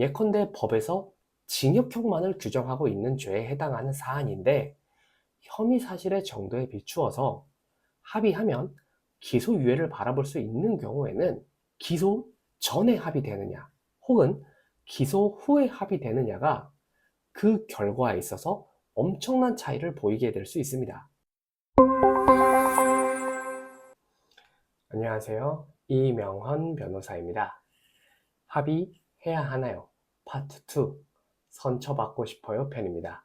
예컨대 법에서 징역형만을 규정하고 있는 죄에 해당하는 사안인데 혐의 사실의 정도에 비추어서 합의하면 기소유예를 바라볼 수 있는 경우에는 기소 전에 합의되느냐 혹은 기소 후에 합의되느냐가 그 결과에 있어서 엄청난 차이를 보이게 될 수 있습니다. 안녕하세요. 이명헌 변호사입니다. 합의해야 하나요? 파트 2 선처받고 싶어요 편입니다.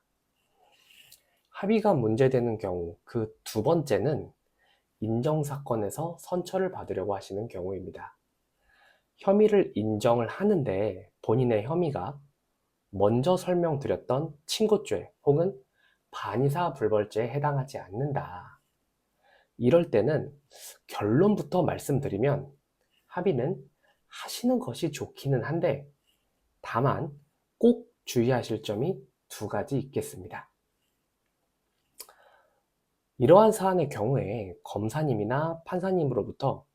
합의가 문제되는 경우 그 두 번째는 인정사건에서 선처를 받으려고 하시는 경우입니다. 혐의를 인정을 하는데 본인의 혐의가 먼저 설명드렸던 친고죄 혹은 반의사불벌죄에 해당하지 않는다. 이럴 때는 결론부터 말씀드리면 합의는 하시는 것이 좋기는 한데 다만 꼭 주의하실 점이 두 가지 있겠습니다. 이러한 사안의 경우에 검사님이나 판사님으로부터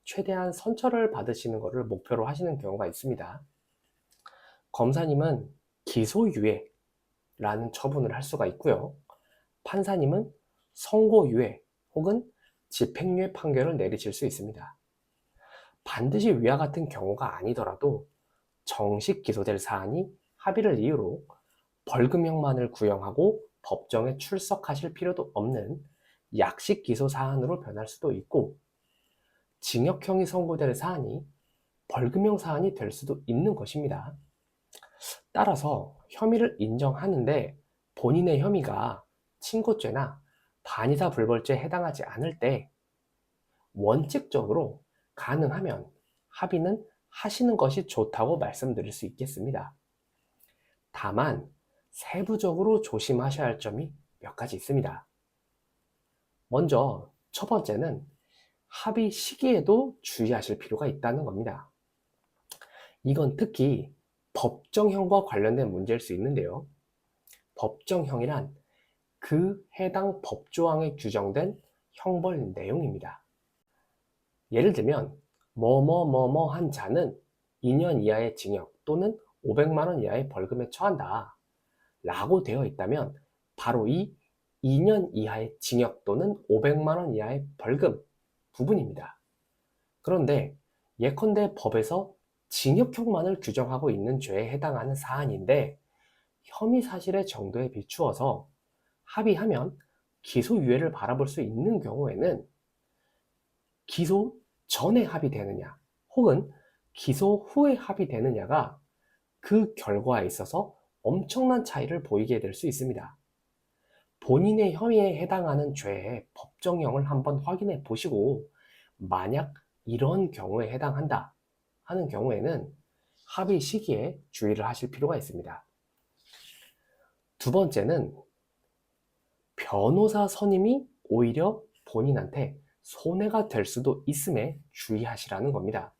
최대한 선처를 받으시는 것을 목표로 하시는 경우가 있습니다. 검사님은 기소유예라는 처분을 할 수가 있고요. 판사님은 선고유예 혹은 집행유예 판결을 내리실 수 있습니다. 반드시 위와 같은 경우가 아니더라도 정식 기소될 사안이 합의를 이유로 벌금형만을 구형하고 법정에 출석하실 필요도 없는 약식 기소 사안으로 변할 수도 있고 징역형이 선고될 사안이 벌금형 사안이 될 수도 있는 것입니다. 따라서 혐의를 인정하는데 본인의 혐의가 친고죄나 반의사불벌죄에 해당하지 않을 때 원칙적으로 가능하면 합의는 하시는 것이 좋다고 말씀드릴 수 있겠습니다. 다만 세부적으로 조심하셔야 할 점이 몇 가지 있습니다. 먼저 첫 번째는 합의 시기에도 주의하실 필요가 있다는 겁니다. 이건 특히 법정형과 관련된 문제일 수 있는데요. 법정형이란 그 해당 법조항에 규정된 형벌 내용입니다. 예를 들면 뭐뭐뭐뭐 한 자는 2년 이하의 징역 또는 500만 원 이하의 벌금에 처한다 라고 되어 있다면 바로 이 2년 이하의 징역 또는 500만 원 이하의 벌금 부분입니다. 그런데 예컨대 법에서 징역형만을 규정하고 있는 죄에 해당하는 사안인데 혐의 사실의 정도에 비추어서 합의하면 기소유예를 바라볼 수 있는 경우에는 기소 전에 합의되느냐 혹은 기소 후에 합의되느냐가 그 결과에 있어서 엄청난 차이를 보이게 될 수 있습니다. 본인의 혐의에 해당하는 죄의 법정형을 한번 확인해 보시고 만약 이런 경우에 해당한다 하는 경우에는 합의 시기에 주의를 하실 필요가 있습니다. 두 번째는 변호사 선임이 오히려 본인한테 손해가 될 수도 있음에 주의하시라는 겁니다.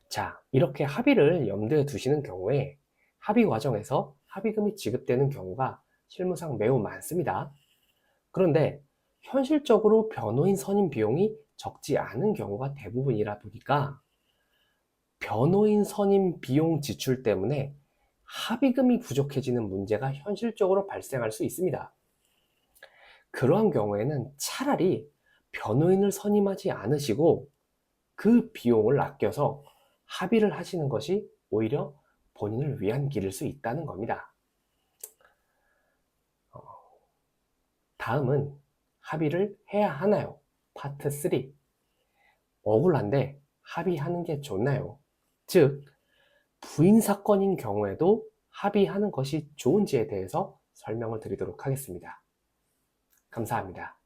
자, 이렇게 합의를 염두에 두시는 경우에 합의 과정에서 합의금이 지급되는 경우가 실무상 매우 많습니다. 그런데 현실적으로 변호인 선임 비용이 적지 않은 경우가 대부분이라 보니까 변호인 선임 비용 지출 때문에 합의금이 부족해지는 문제가 현실적으로 발생할 수 있습니다. 그러한 경우에는 차라리 변호인을 선임하지 않으시고 그 비용을 아껴서 합의를 하시는 것이 오히려 본인을 위한 길일 수 있다는 겁니다. 다음은 합의를 해야 하나요? 파트 3. 억울한데 합의하는 게 좋나요? 즉, 부인 사건인 경우에도 합의하는 것이 좋은지에 대해서 설명을 드리도록 하겠습니다. 감사합니다.